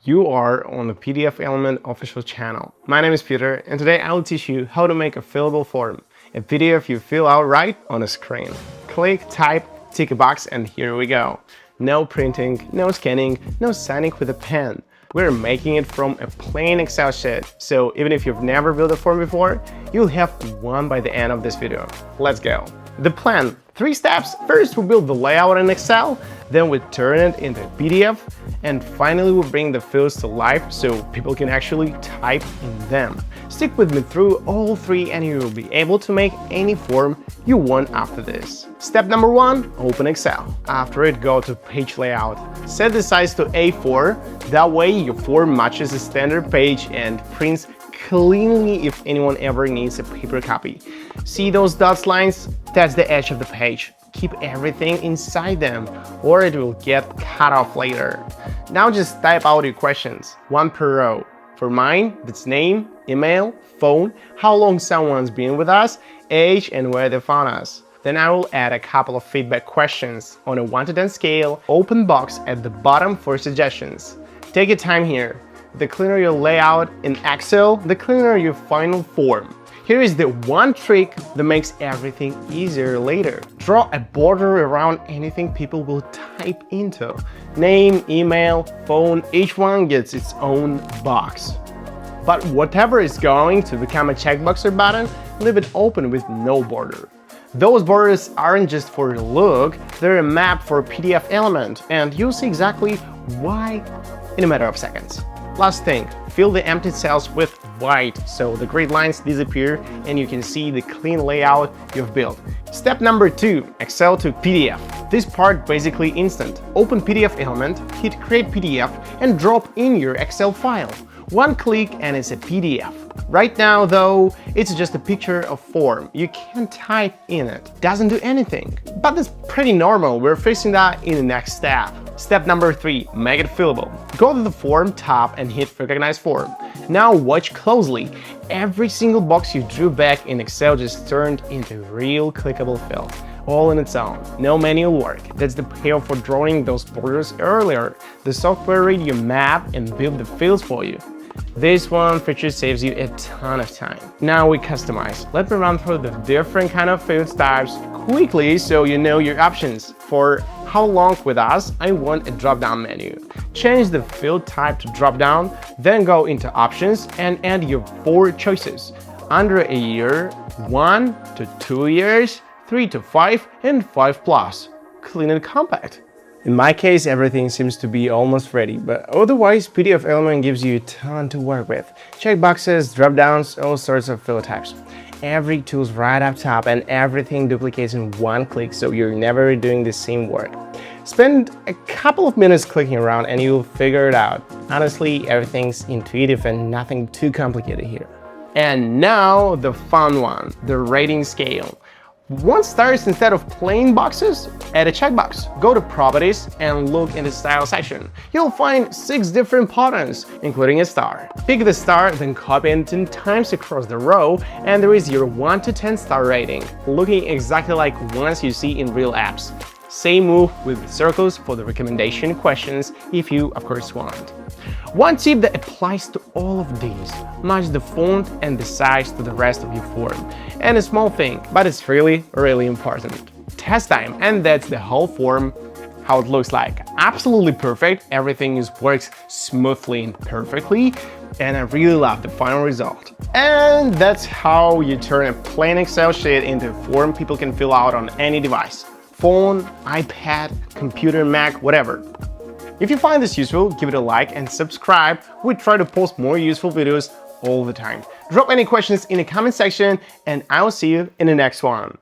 You are on the PDFelement official channel. My name is Peter, and today I will teach you how to make a fillable form, a PDF you fill out right on a screen. Click, type, tick a box, and here we go. No printing, no scanning, no signing with a pen. We're making it from a plain Excel sheet, so even if you've never built a form before, you'll have one by the end of this video. Let's go. The plan: 3 steps. First, we build the layout in Excel, then we turn it into a PDF, and finally we bring the fields to life so people can actually type in them. Stick with me through all 3 and you will be able to make any form you want after this. Step number 1, open Excel. After it, go to Page Layout. Set the size to A4, that way your form matches a standard page and prints cleanly if anyone ever needs a paper copy. See those dots lines? That's the edge of the page. Keep everything inside them or it will get cut off later. Now just type out your questions, 1 per row. For mine, that's name, email, phone, how long someone's been with us, age, and where they found us. Then I will add a couple of feedback questions on a 1 to 10 scale, open box at the bottom for suggestions. Take your time here. The cleaner your layout in Excel, the cleaner your final form. Here is the one trick that makes everything easier later. Draw a border around anything people will type into. Name, email, phone, each one gets its own box. But whatever is going to become a checkbox or button, leave it open with no border. Those borders aren't just for your look, they're a map for PDFelement, and you'll see exactly why in a matter of seconds. Last thing, fill the empty cells with white so the grid lines disappear and you can see the clean layout you've built. Step number 2, Excel to PDF. This part basically instant. Open PDFelement, hit Create PDF and drop in your Excel file. 1 click and it's a PDF. Right now though, it's just a picture of form. You can't type in it. Doesn't do anything. But that's pretty normal. We're fixing that in the next step. Step number 3, make it fillable. Go to the Form tab and hit Recognize Form. Now watch closely. Every single box you drew back in Excel just turned into real clickable fill, all on its own. No manual work. That's the payoff for drawing those borders earlier. The software read your map and build the fields for you. This one feature saves you a ton of time. Now we customize. Let me run through the different kind of field types quickly so you know your options. For how long with us, I want a drop-down menu. Change the field type to drop-down, then go into options and add your 4 choices. Under a year, 1 to 2 years, 3 to 5, and 5+. Clean and compact. In my case, everything seems to be almost ready, but otherwise, PDFelement gives you a ton to work with. Checkboxes, drop-downs, all sorts of field types. Every tool's right up top and everything duplicates in 1 click, so you're never doing the same work. Spend a couple of minutes clicking around and you'll figure it out. Honestly, everything's intuitive and nothing too complicated here. And now the fun one, the rating scale. Once stars instead of plain boxes, add a checkbox. Go to Properties and look in the Style section. You'll find 6 different patterns, including a star. Pick the star, then copy it 10 times across the row, and there is your 1 to 10 star rating, looking exactly like ones you see in real apps. Same move with the circles for the recommendation questions if you, of course, want. One tip that applies to all of these: match the font and the size to the rest of your form. And a small thing, but it's really important. Test time, and that's the whole form, how it looks like. Absolutely perfect, everything works smoothly and perfectly, and I really love the final result. And that's how you turn a plain Excel sheet into a form people can fill out on any device. Phone, iPad, computer, Mac, whatever. If you find this useful, give it a like and subscribe. We try to post more useful videos all the time. Drop any questions in the comment section and I will see you in the next one.